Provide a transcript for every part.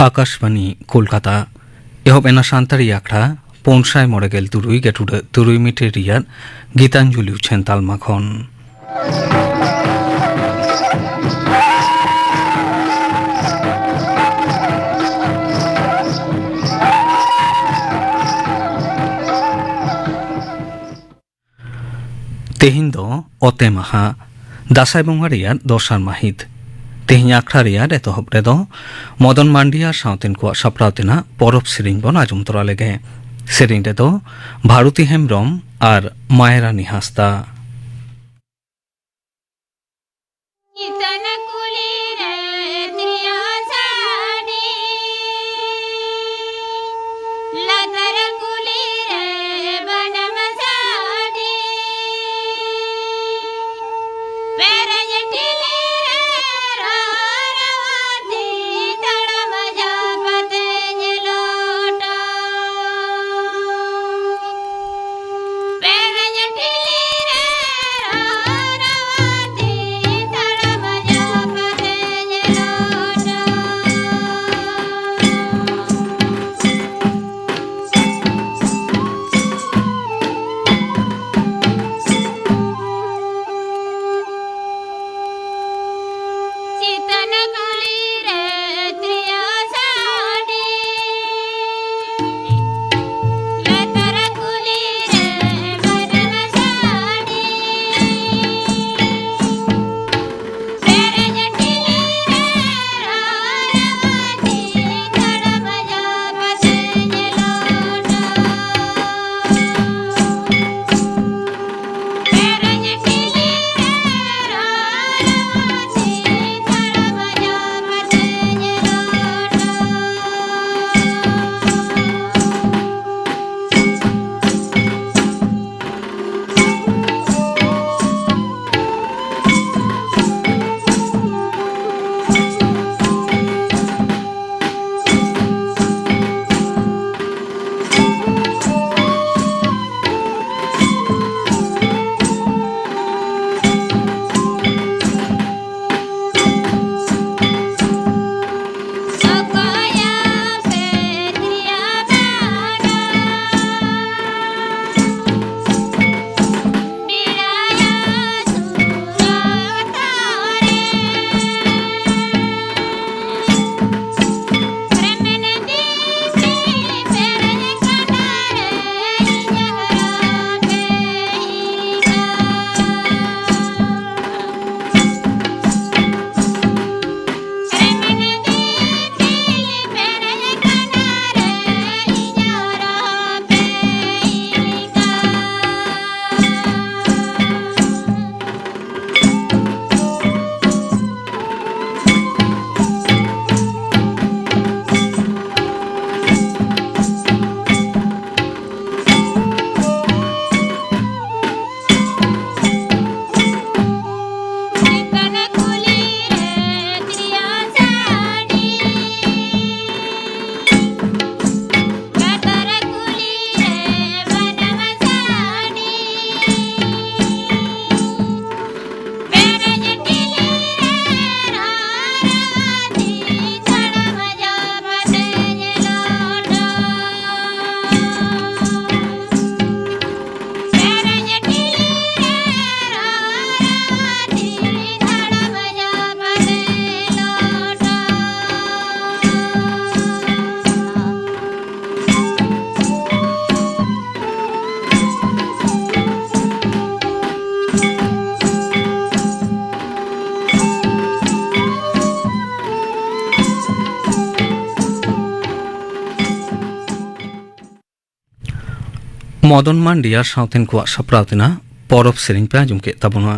आकाशवाणी कोलकाता एहबेना सान्तारी आखड़ा पौनसाय मरेगेल तुरुई गेटुडे तुरुई मिटे रियार गीतांजलि उछेन तालमाखन तेहिन दो ओते माहा दासाई बंगा रियार दोसार माहित तेहिन आखड़ा रियार एतहब रेदो मदन मांडिया सावतेन को सप्रावतेना परब सेरिंग बन आजम तोरा लेगे सेरिंग रेदो भारती हेम्ब्रम और मायरानी हासदा मदन मांडिया सावतेन को सप्रावतेना परब सेरिंग पे आजम के तबना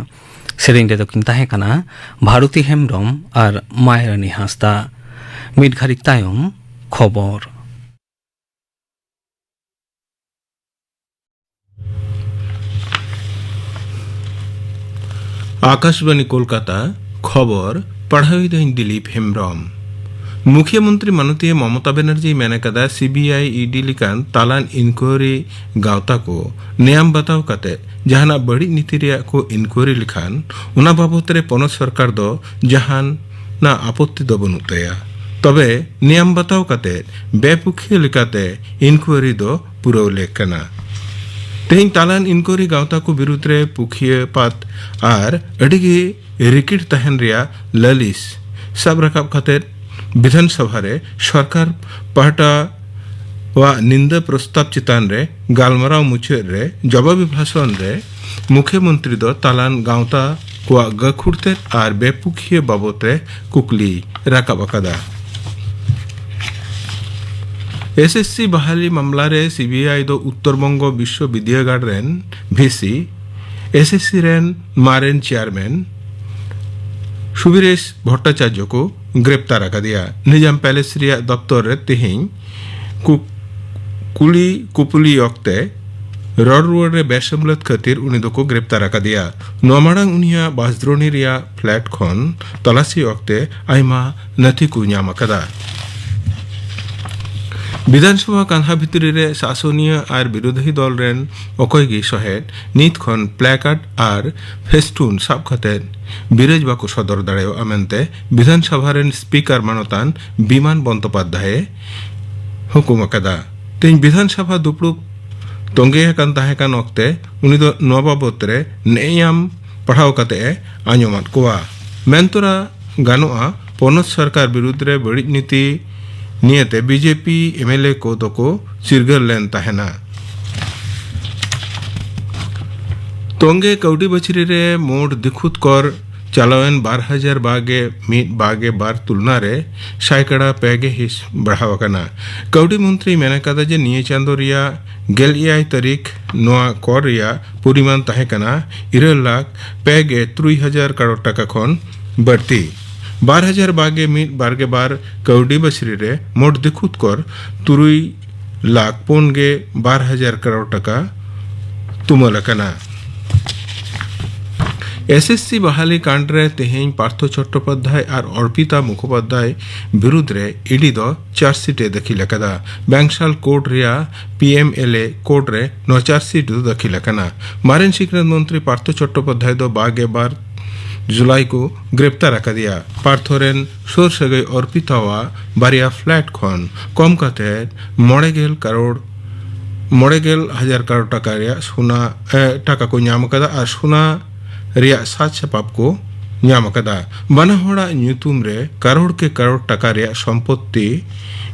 सेरिंग रेदो किन ताहे काना भारती हेम्ब्रम और मायरानी हासदा मिड घारिक तायम खबर आकाशवाणी कोलकाता खबर पढ़ाई दिन दिलीप हेम्ब्रम मुख्यमंत्री माननीय Mamata Banerjee मेनकदा CBI ED लिकान तालान inquiry गावता को नियम बताव काते जहाना बड़ी नीति रिया को इनक्वायरी लिखान उना बाबत रे पनत सरकार दो जहान ना आपत्ति दो बनुतया तबे नियम बताव काते बेपुखिया लेकाते इनक्वायरी दो पुरौ लेख कना तेहिं तालान इनक्वायरी गावता को विरुद्ध रे पुखिया पात आर अडिगी रिकिट तहन रिया ललिस सब रकाब खाते विधानसभा रे सरकार पाहटा वा निंदा प्रस्ताव चितान रे गालमराव मुचाद रे जवाबी भाषण रे मुख्यमंत्री दो तालान गावता को गखुड़ते आर बेपुखिया बाबत रे कुकली राकाब अकादा एसएससी बहाली मामला रे सीबीआई दो उत्तरबंग विश्वविद्यालय रेन भिसी एसएससी रेन मारेन चेयरमैन सुबीरेश भट्टाचार्य को गिरफ्तार कर दिया निजाम पैलेस रिया दफ्तर रे तिहिं कुली कुपुली अक्ते रड रोड रे बेसमलत खातिर उनी दो को गिरफ्तार कर दिया नोमाड़ांग उनिया बासद्रोनी रिया फ्लैट खन तलाशी अक्ते आइमा नथी को ᱧᱟᱢ अकदा विधानसभा कान्हा भितरी रे शासनीय और विरोधी दल रेन अकयगी सहेत नीत खन प्लेकार्ड और फेस्टुन साब खाते बिरज बाको सदर दाड़ेयो आमेनते विधानसभा रेन स्पीकर मानतान विमान बंदोपाध्याय हुकुम अकदा तेज विधानसभा दुपड़ुब तोंगे कान ताहेकान अक्ते उनी दो नोवा बाबत रे नेयाम पढ़ाव काते आंजमात कोआ मेनतोरा गानोआ पोनत सरकार विरुद्ध रे बड़ी नीति नियते बीजेपी एमएलए को दो चिरगल लेन ताहेना तोंगे कौडी बछरी रे मोट दिखुत कर चालावेन 12,000 तुलना रे साइकड़ा पेगे हिस बढ़ाव कना कौडी मंत्री मेना कदा जे निये चांदो रिया 11 तारीख नोआ कर रिया परिमाण ताहे कना 13,000 करोड़ टाका खन बढ़ती 12,000 कौडी बछरी रे मोट दिखुत कर 3,12,000 करोड़ टाका तुमल कना एसएससी बहाली कांड रे तेहें पार्थ चट्टोपाध्याय और अर्पिता मुखोपाध्याय विरुद्ध रे ईडी दो चार्जशीट दाखिल कदा बैंकशाल कोर्ट रिया पीएमएलए कोर्ट रे नो चार्जशीट दाखिल कना मारेन शिक्षण मंत्री पार्थ चट्टोपाध्याय दो 12 जुलाई को गिरफ्तार कर दिया पार्थोरेन सोर सगई अर्पितावा बारिया फ्लैट खन कम काते 90,000 करोड़ टाका रिया सोना टाका को ᱧᱟᱢ कदा और सोना रिया सात छपाप को ᱧᱟᱢ कदा बना होड़ा ᱧᱩᱛᱩᱢ रे करोड़ के करोड़ टाका रिया संपत्ति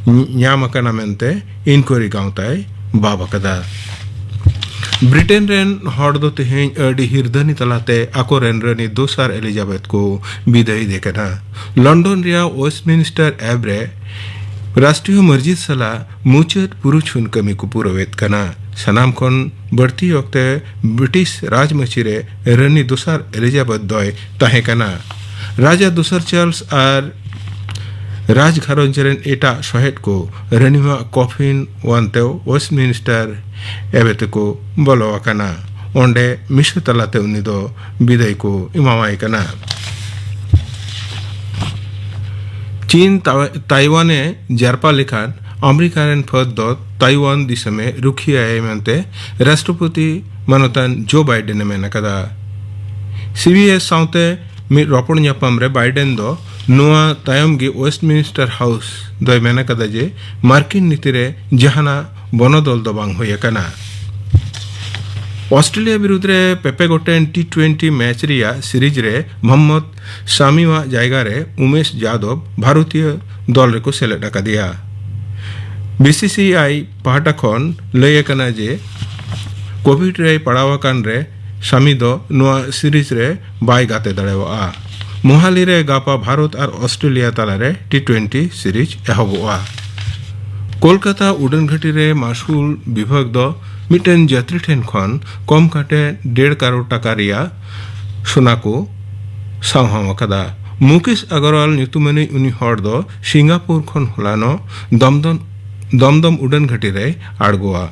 ᱧᱟᱢ कना मेनते इनक्वायरी गावताय बाब कदा ब्रिटेन रेन हॉट दो तेहें अडी हिरदनी तलाते आकोरेन रनी दोसार एलिजाबेथ को विदाई देकना लंदन रिया वेस्टमिनिस्टर एब्रे राष्ट्रीय मस्जिद सला मुचाद पुरुछुन कमी को पुरवेत कना सनाम खन बढ़ती वक्ते ब्रिटिश राजमची रे रनी दोसार एलिजाबेथ दय ताहे कना राजा दोसार चार्ल्स और राज घारंज रेन एटा सहेत को रनीमा कॉफिन वानते वेस्टमिनिस्टर एबेते को बोलो कना ओंडे मिश्र तलाते उनी दो विदाई को इमामाई कना चीन ताइवाने जारपा लेखान अमेरिका रेन फद दो ताइवान दिसमे रुखिया एमंते राष्ट्रपति मानतान जो बाइडेन मेना कदा सीबीएस साउते मि रोपण ᱧᱟᱯᱟᱢ रे बाइडेन दो नोआ तायम गे वेस्टमिनिस्टर हाउस दो मेना कदा जे मार्किन नीति रे जहाना बनदल दो बांग होय कना ऑस्ट्रेलिया विरुद्ध रे पेपे गोटेन T20 मैच रिया सीरीज रे मोहम्मद शामीवा जायगा रे उमेश यादव भारतीय दल रे को सेलेक्ट कर दिया बीसीसीआई पाहटा खन लय कना जे कोविड रे पड़ावा कान रे शामी दो नोआ सीरीज रे बाय गाते दड़ेवा मोहाली रे गापा भारत और ऑस्ट्रेलिया तला रे T20 सीरीज एहबोआ कोलकाता उड़न घाटी रे मासूल विभाग दो मिटेन यात्री ठेन खन कम काटे 1.5 करोड़ टाका रिया सोना को सावहाव कदा मुकेश अग्रवाल ᱧᱩᱛᱩᱢᱟᱱᱤ उनी हर दो सिंगापुर खन हलानो दमदम उड़न घाटी रे आड़गोआ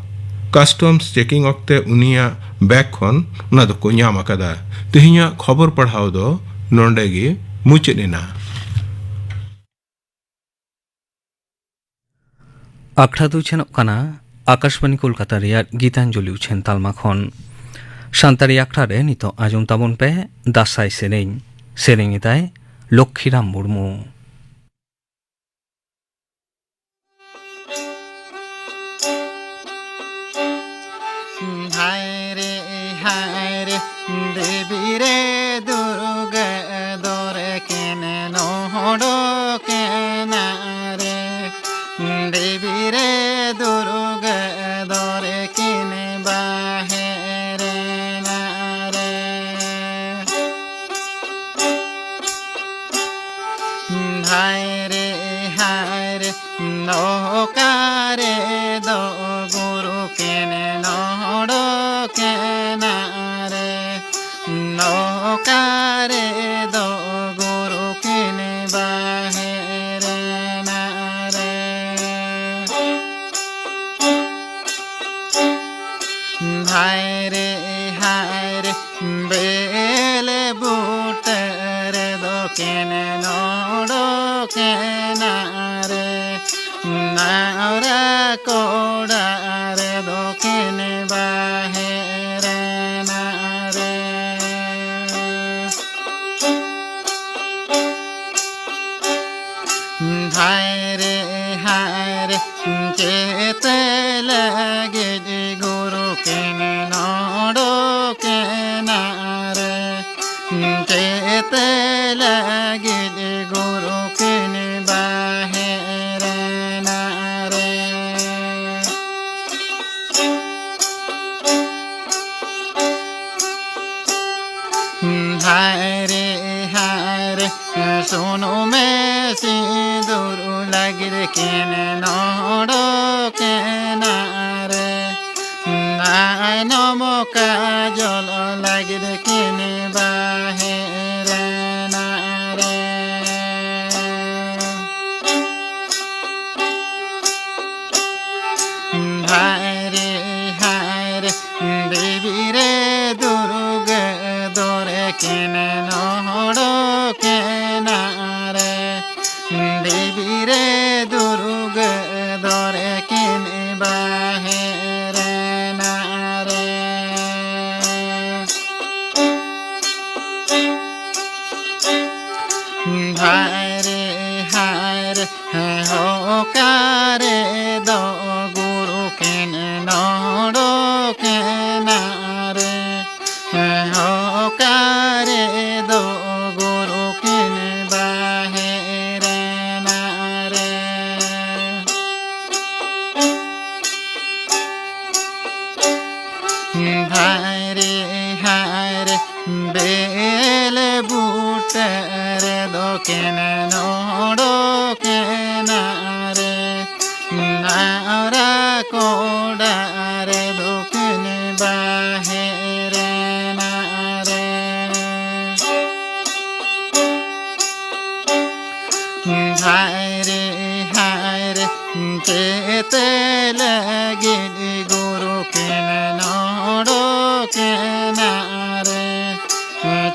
कस्टम्स चेकिंग अक्ते उनिया बैग खन ना दो को ᱧᱟᱢ कदा तिहिया खबर पढ़ाव दो नोंडेगी मुचेना आखड़ा दो छेन कना आकाशवाणी कोलकाता रिया गीतांजलि उछेन तालमा खन सान्तारी आखड़ा रे नितो आजम ताबन पे दासाई सेरेंग इताय लक्ष्मीराम मुर्मू। देवी रे दुर्गा दरे केने नोड़ो के नारे देवी रे दुर्गा दरे केने बाहेरे नारे हाय रे नौकारे दो गुरु केने नोड़ो के नारे नौकारे दो गुरु केने बाहेरे नारे हाय रे बेले बूटर दो केने नोड़ो के नारे नारा कोड़ा रे दो केने बाहेरे नारे हाय रे चेते लगे गुरु केने नोड़ो के नारे चेते लगे गुरु केने बाहेरे नारे हाय रे सुनो में सिंदूर लगे केने नोड़ो के नारे नमो काजल लगे केने बाहेरे नारे हाय रे देवी रे दुर्गा दरे केने नोड़ो के नारे देवी रे दुर्गा दरे केने बाहेरे नारे हाय रे होकारे दो गुरु केने नोड़ो के नारे होकारे दो गुरु केने बाहेरे नारे हाय रे बेले बूटर दो केने नोड़ो के नारे नारा कोड़ा रे दो केने बाहेरे नारे हाय रे चेते लगे गुरु केने नोड़ो के नारे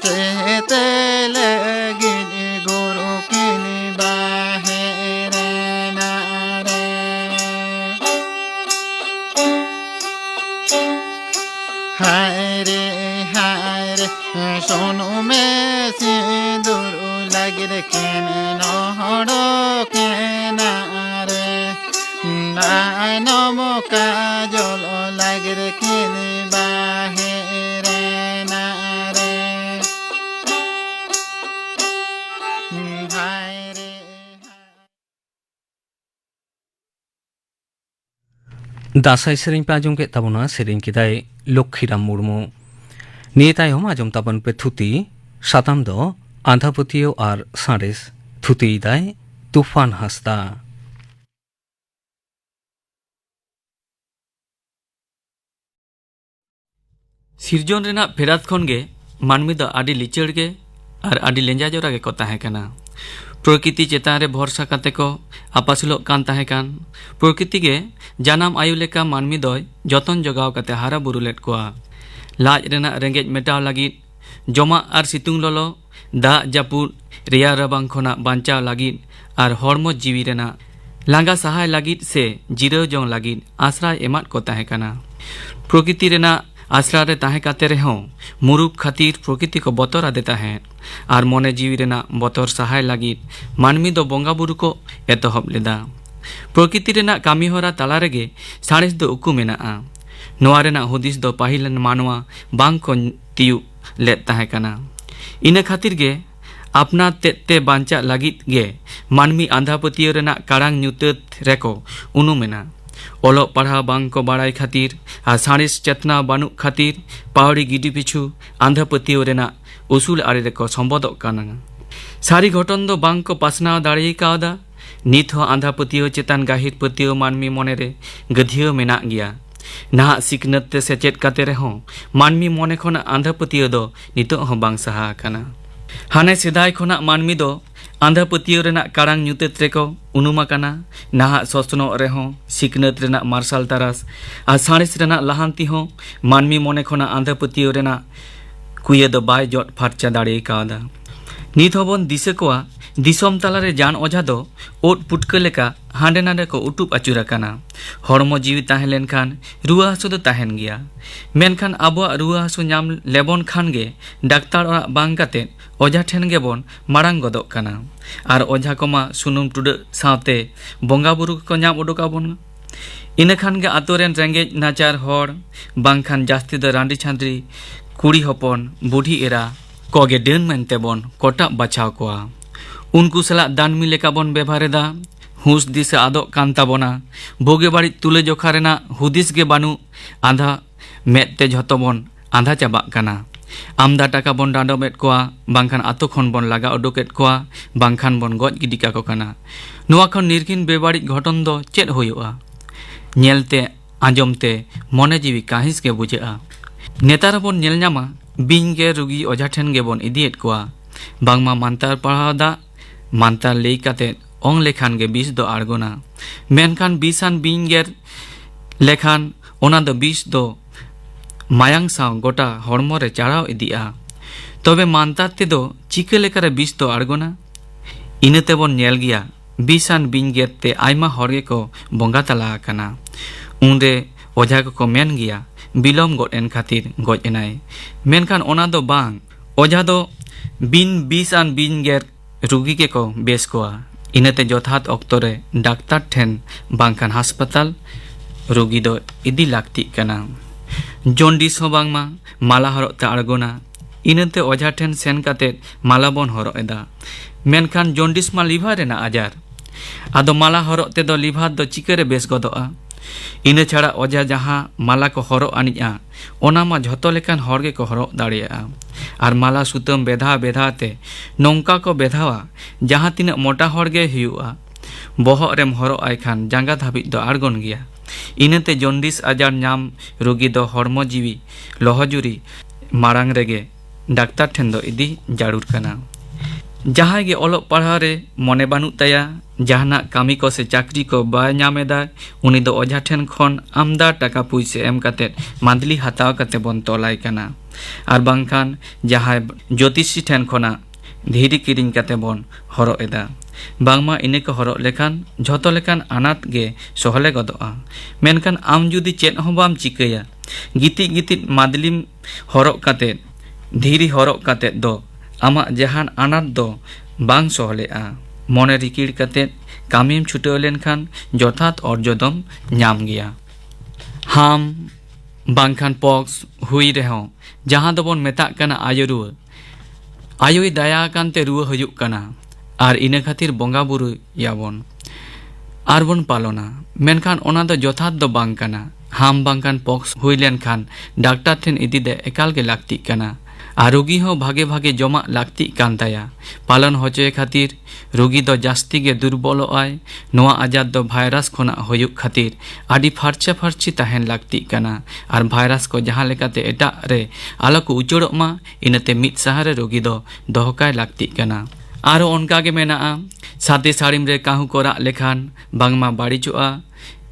चेते लगे गुरु केने बाहेरे नारे हाय रे सोनू में सिंदूर लगे केने नोड़ो के नारे नमो काजल लगे केने बाहेरे नारे हाय रे दासाई सेरें पे आजम के तबना सेरें किदाय लक्ष्मीराम मुर्मू निये तायम आजम ताबन पे थुती साताम दो आंधापतियो आर सारेस थुती दाय तूफान हासदा सिरजोन रेना फेरात खन गे मानमी दो आडी लिचड़ गे और आडी लेंजा जोरा गे को ताहे कना प्रकृति चेतान रे भरसा काते को आपासुलोग कान ताहे कान प्रकृति गे जानाम आयु लेका मानमी दोय जतन जगाव काते हारा बुरु लेट कोआ लाज रेना रेंगेज मेटाव लागिद जमा आर सितुंग लोलो दा जापुद रेया रबांग खोना बांचाव लागिद आर हड़मो जीवी रेना लांगा सहाय लागिद से जिराव जोंग लागिद आश्रय एमात को ताहे काना प्रकृति रेना आश्रा रे ताहे काते रेहों मुरुख खातिर प्रकृति को बतर आदे ताहे आर मने जीवी रेना बतर सहाय लागिद मानमी दो बोंगा बुरु को एतहब लेदा प्रकृति रेना कामी होरा ताला रेगे साणेस दो उकु मेनाआ नोआ रेना हुदिस दो पाहिलन मानवा बांग को तियु लेद ताहे कना। इना खातिर गे अपना तेते बांचा लगित गे मानमी आंधा पतियो रेना कारांग ᱧᱩᱛᱟᱹᱛ रेको उनुमेना। ओलो पढ़ा बांग को बाड़ाई खातिर आ साणिस चेतना बानुक खातिर पावड़ी गिडी पिछु आंधा पतियो रेना उसूल आड़े रेको संबोधक काना। सारी घटन दो बांग को पासनाव दाड़े कावदा। नित हो आंधा पतियो चेतान गाहिर पतियो मानमी मने रे गधियो मेना गया। नाहा सिकनत ते सेचेत काते रेहों मानमी मने खोना आंधा पतियो दो नितो हो बांग सहा काना। हाने सेदाय खोना मानमी दो आंधा पतियो रेना कारांग ᱧᱩᱛᱟᱹᱛ रेको उनुमा काना। नाहा ससनो रेहों सिकनत रेना मार्शल तारास आ साणिस रेना लाहांती हो मानमी मने खोना आंधा पतियो रेना कुये दो बाय जट फारचा दाड़े कावदा। नित होबन दिसे कोआ दिसोम तालारे जान ओझा दो ओट पुटका लेका हांडे नांडे को उटुप अचुरा काना। हड़मो जीवी ताहें लेनखान रुआ हासु दो ताहेन गया। मेनखान आबोआ रुआ हासु नाम लेबन खान गे डाक्तार ओरा बांग काते ओझा ठेन गेबन मारांग गदोक काना। आर ओझा कोमा सुनुम टुडा सावते बोंगा बुरु को नाम उडुकाबन। इना खान गे आतोरेन रेंगेज नाचार हड़ बांगखान जास्ती दो रांडी छांद्री कुड़ी हपन बुढ़ी एरा कोगे डेन मेनते बन कोटा बचाव कोआ। उनको सला दानमी लेका बन बेभारेदा। हुस दिसे आदो कांता बना भोगे बाड़ी तुले जोखा रेना हुदिस गे बानु आंधा मेदते झतो बन आंधा चाबा काना। आमदा टाका बन डांडोमेट कोआ बांखान आतो खन बन लागा उडुकेट कोआ बांखान बन गज गिडी काको काना। नोआ खन निर्किन बेबाड़ी घटन दो चेद होयोआ। नेलते आंजमते मने जीवी काहिस के बुझेआ। नेतार बन नेल ᱧᱟᱢᱟ बिंग गे रुगी ओझा ठेन गे बन इदिएट कोआ। बांगमा मानतार पढ़ावदा मानतार लई काते ओंग लेखान गे बिस दो आड़गोना। मेनखान बिसान बिंग गेर लेखान ओना दो बिस दो मायांग साव गोटा हड़मो रे चढ़ाव इदिया। तबे मानतार ते दो चिका लेकारे बिस दो आड़गोना। इनाते बन नेल गया बिसान बिंग गेर ते आयमा हड़ गे को बोंगा तला काना। उनरे ओझा को मेन गया बिलोम गड एन खातिर गज एनाय। मेनखान ओना दो बांग ओझा दो बिन बिसान बिन गेर रुगी के को बेस कोआ। इनाते जथात ऑक्तो रे डाक्तार ठेन बांखान हास्पताल रुगी दो इदी लाक्ति काना। जॉन्डिस हो बांगमा माला हरक ते आड़गोना। इनाते ओझा ठेन सेन काते माला बन हरक एदा। मेनखान जॉन्डिस मा लिभार रेना आजार। आदो माला हरक ते दो लिभार दो चिकारे बेस गदोआ। इना छाड़ा ओझा जहाँ माला को हरक आनिआ ओना मा झतो लेकान हर गे को हरक दाड़ेया। आर माला सुतम बेधा बेधाते नौका को बेधावा जहाँ तीना मोटा हर गे हुआ। बहक रेम हरक आय खान जांगा धाबिज दो आड़गोन गया। इनाते जॉन्डिस आजार नाम रोगी दो हड़मो जीवी लहजुरी मारांग रेगे डाक्तार ठेन दो इदी जारूर काना। जहाँ गे ओलोग पढ़ा रे मने बानुक ताया जहाना कामी को से चाकरी को बाय नामेदा उनी दो ओझा ठेन खन आमदा टाका पुइसे एम काते मांदली हताव काते बन तोलाय काना। आर बांखान जहाँ ज्योतिषी ठेन खना धीरी किरिंग काते बन हरक एदा। बांगमा इने को हरक लेखान झतो लेकान आनात गे सहले गदोआ। मेनखान आम जुदी चेद हो बाम चिकाया गिति गिति मादलिम हरक काते धीरी हरक काते दो आमा जहान आनात दो बांग सहलेआ। मने रिकिड़ काते कामिम छुटाव लेनखान जथात अर्जदम नाम गया। हाम बांखान पॉक्स हुई रेहों जहाँ दो बन मेताक काना आयो रुआ। आयोई दाया कानते रुआ हजुक काना। आर इना खातिर बोंगा बुरु याबन आर बन पालना। मेनखान ओना दो जथात दो बांग काना। हाम बांखान पॉक्स हुई लेनखान डाक्तार ठेन इदी दे एकाल गे लाक्ति काना। आर रोगी हो भागे भागे जमा लाक्ति कान ताया। पालन होचोय खातिर रोगी दो जास्ती गे दुर्बल आय। नोआ आजार दो भाइरास खोना होयुक खातिर आदि फारचा फारची ताहेन लाक्ति काना। आर भाइरास को जहाँ लेकाते एटा रे आलो को उचोड़ोक मा इनाते मिद सहारे रोगी दो दोहकाय लाक्ति काना। आरो ओनका गे मेनाआ साते साड़ीम रे काहू को राग लेखान बांगमा बाड़िचोआ।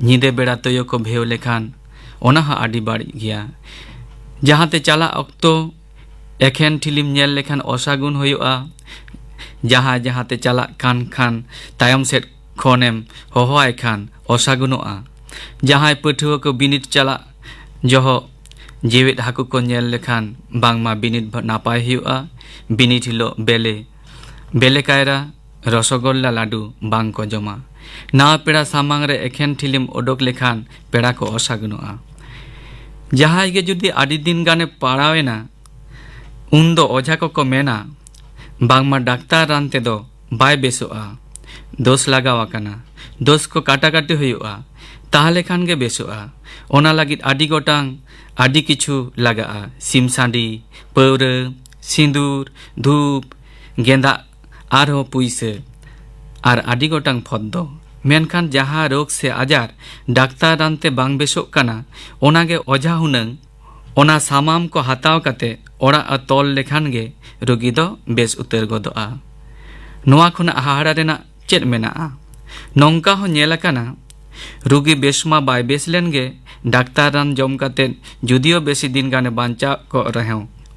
ᱧᱤᱫᱟᱹ बेड़ा तोयो को भेव लेखान ओना हा आदि बाड़ी गया। जहाँते चला ऑक्तो एखेन ठिलिम नेल लेखान असागुन होयोआ। जहाँ जहाँते चला कान खान तायम सेट खोनेम होहोआय खान असागुनोआ। जहाँ पठुआ को बिनिट चला जहो जेवेट हाकु को नेल लेखान बांगमा बिनिट नापाय हुआ। बिनिट हिलो बेले बेले कायरा रसगोल्ला लाडू बांग को जमा। ना पेड़ा सामांग रे एखेन ठिलिम ओडोक लेखान पेड़ा को असागुनोआ। जहाँ गे जुदी आदि दिन गाने पाड़ावेना उन दो ओझा को मेना बांगमा डाक्तार रान तेदो बाय बेसोआ दोष लगाव आकाना दोष को काटाकाटी हुआ ताहले खान गे बेसोआ ओना लागिद आदि गोटांग आदि किछु लगा सिम सांडी पौरे सिंदूर धूप गेंदा आरो पुइसे आर आदि गोटांग फद्दो मेनखान जहाँ रोग से आजार डाक्तार रानते बांग बेसोग काना ओनागे ओझा हुनंग ओना सामाम को हताव काते ओड़ा तोल लेखान गे रोगी दो बेस उतर गोदोआ नोआ खुना हाहाड़ा रेना चेद मेनाआ नोंका हो नेल आकाना रोगी बेसमा बाय बेस लेन गे डाक्तार रान जम काते जुदियो बेसी दिन गाने बांचा को रहें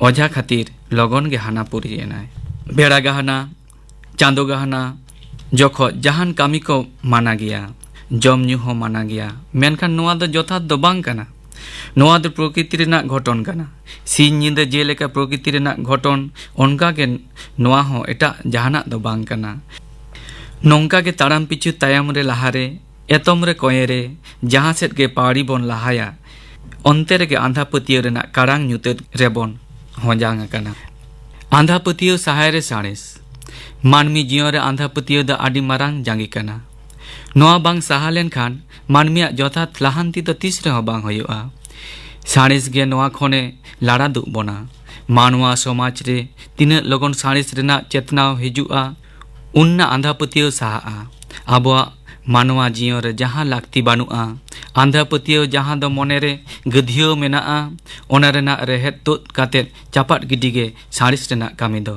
ओझा खातिर लगन गे हाना पुरी एनाय बेड़ा गहना चांदो गहना जोखो जहान कामी को माना गया जम न्यू हो माना गया मेनखान नोआ दो जथात दो बांग काना नोआ दो प्रकृति रेना घटन काना सिन निंदा जेलेका प्रकृति रेना घटन ओनका के नोआ हो एटा जहाना दो बांग काना नोंका के ताराम पिछु तायम रे लहारे एतम रे कोयरे जहां सेट के पाड़ी बोन लहाया onte rege आंधा पतियो रेना कारंग ᱧᱩᱛᱟᱹᱛ ᱨᱮᱵᱚᱱ ᱦᱚᱸᱡᱟᱝ ᱟᱠᱟᱱᱟ आंधा पतियो सहाय रे साणेस मानमी जीवन रे आंधा पतियो द आदि मारांग जांगी काना नोआ बांग सहा लेन खान मानमिया जथात लाहांती तो तीस रे बांग होयोआ साणेस गे नोआ खोने लाड़ा दुग बोना मानवा समाज रे तिना लगन साणेस रेना चेतनाव हिजुआ उन्ना आंधा पतियो सहा आबोआ मानवा जीवन रे जहां लाक्ति बानुआ आंधा पतियो जहां दो मने रे गधियो मेनाआ ओना रेना रेहेत तोद काते चापाट गिडिगे साड़िस रेना कामी दो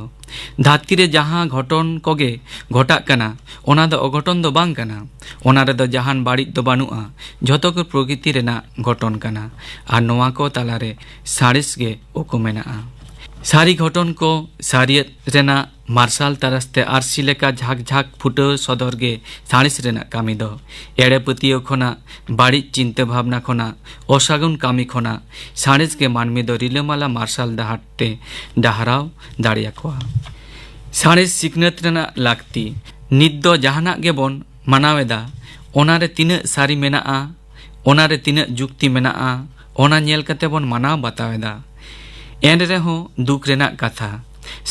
धाती रे जहां घटन कोगे घटा काना ओना दो अघटन दो बांग काना ओना रे दो जहान बाड़ी दो बानुआ जतो को प्रकृति रेना घटन काना आ नोआ को ताला रे साड़िस गे ओको मेनाआ सारी घटन को सारियत रेना मार्शल तरसते आरसी लेका झाक झाक फुटो सदर गे साड़िस रेना कामी दो एड़े पतियो खोना बाड़ी चिंता भावना खोना असागुन कामी खोना साड़िस के मानमी दो रिलेमाला मार्शल दाहाते दाहराव दाड़िया कोआ साड़िस सिकनत रेना लाक्ति नित दो जहाना गे बोन मानावेदा ओना रे तिना सारी मेनाआ ओना रे तिना जुक्ति मेनाआ ओना नेल कते बोन मानाव बतावेदा एन रेहो दुख रेना कथा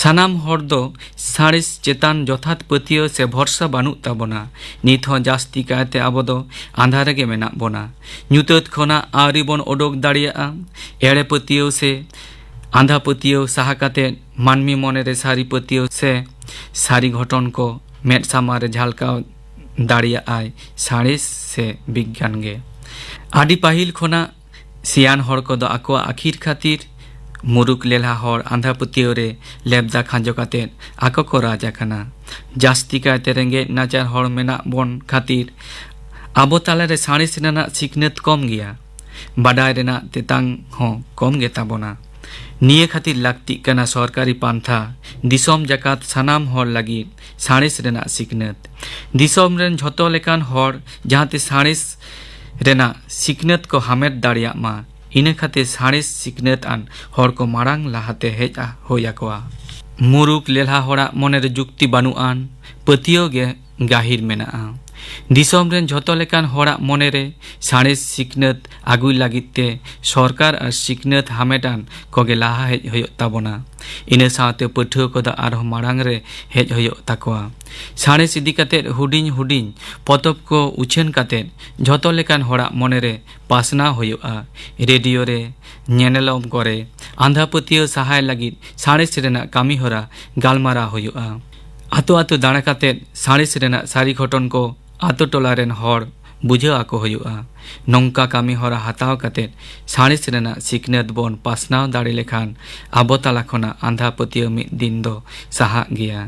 सानाम हर दो साड़िस चेतान जथात पतियो से भरसा बानु ताबोना नित हो जास्ती कायते आबो दो आंधा रेगे मेना बोना ᱧᱩᱛᱟᱹᱛ खोना आरी बोन ओडोक दाड़िया एड़े पतियो से आंधा पतियो साहा काते मानमी मने रे सारी पतियो से सारी घटन को मेट सामारे झलकाव दाड़िया आय साड़िस से विज्ञान गे आदि पाहिल खोना सियान हर को दो आको आखिर खातिर मुरुक लेला हर आंधा पतियो रे लेबदा खांजो काते आको को राजा खाना जास्ती काते रेंगे नाचार हर मेना बोन खातिर आबो ताला रे साड़िस रेना सिकनत कम गया बाडाय रेना तेतांग हो कम गे ताबोना निये खातिर लाक्ति कना सरकारी पांथा दिसोम जाकात सानाम हर लगी साड़िस रेना सिकनत दिसोम रेन झोतो लेकान हर जहाते साड़िस रेना सिकनत को हामेट दाड़िया मा इने खातिर साड़िस सिकनत आन हर को मारांग लाहाते हेजा होया कोआ मुरुक लेला हरा मने रे जुक्ति बानुआन पतियो गे गाहिर मेनाआ दिसोम रेन झोतो लेकान हरा मने रे साड़िस सिकनत आगुई लागिते सरकार और सिकनत हामेटान कोगे लाहा हेज होयो ताबोना इने साथे पठुआ को दा आरो मारांग रे हेज होयो ताकोआ साड़िस इदी काते हुडिन हुडिन पतब को उछेन काते झोतो लेकान हरा मने रे पासना होयोआ रेडियो रे नेनेलम करे आंधा पतियो सहाय लगी साड़िस रेना कामी हरा गालमारा होयोआ आतो आतो दाड़ा काते साड़िस रेना सारी घटन को आतो टोला रेन हर बुझाव आको होयुआ नौका कामी हरा हताव काते साड़िस रेना सिकनत बोन पासनाव दाड़े लेखान आबो ताला खोना आंधा पतियो मिद दिन दो साहा गया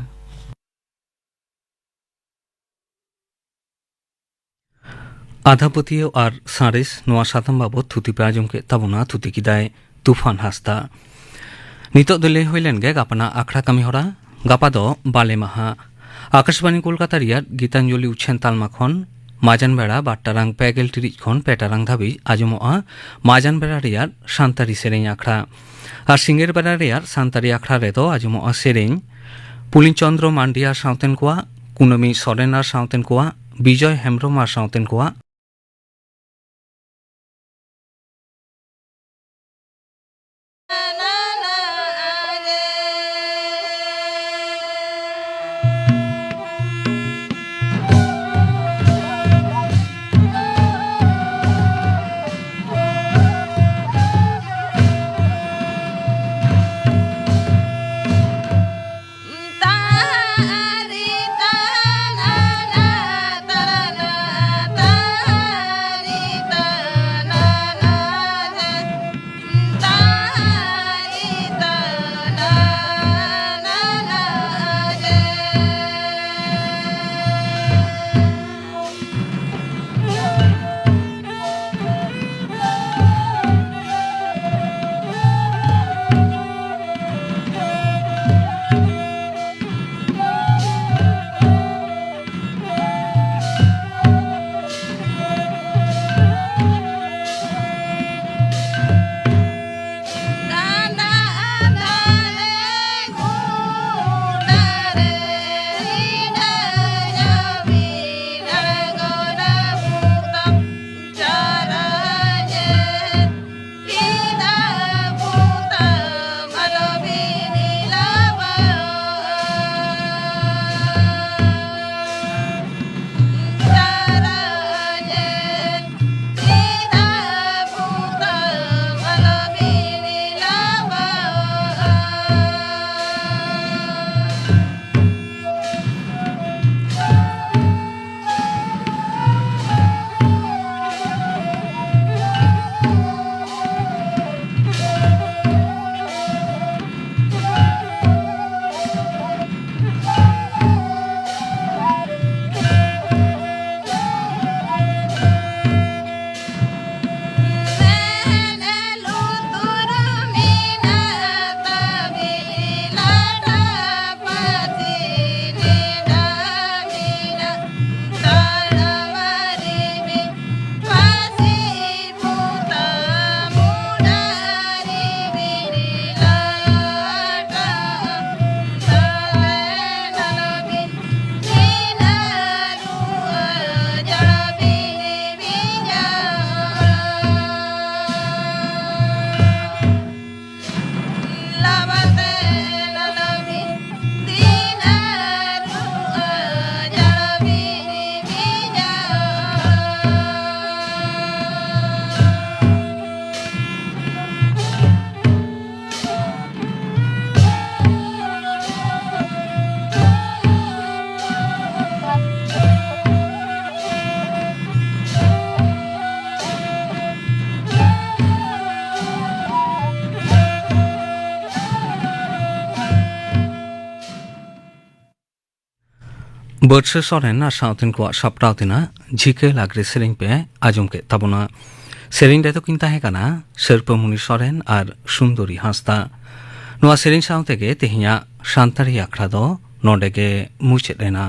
आधा पतियो और साड़िस नोआ सातम बाबत थुति पे आजम के ताबोना थुति किदाय तूफान हासदा नितो दले होइलेन गे गापना आखड़ा कामी हरा गापा दो बाले माहा आकाशवाणी कलकाता रियाद गीतांजलि उछेन तालमा खन माजान बेड़ा बाट्टारांग पेगेल टिरिज खन पेटारांग धाबी आजमोआ माजान बेड़ा रियाद सान्तारी सेरें आखड़ा और सिंगेर बेड़ा रियाद सान्तारी आखड़ा रेदो आजमोआ सेरें पुलिन चंद्र मांडिया साउतेन कोआ कुनमी सोरेनार साउतेन कोआ विजय हेम्ब्रमार साउतेन कोआ बर्डसे सोरेन और साउथिन को सप्राव तिना झिके लाग्रे सेरिंग पे आजम के तबना सेरिंग दे तो किंता है कना शेरपमुनि सोरेन और सुंदरी हांसदा नुआ सेरिंग साउते के तेहिया शांतारी आखड़ा दो नोडे के मुचे देना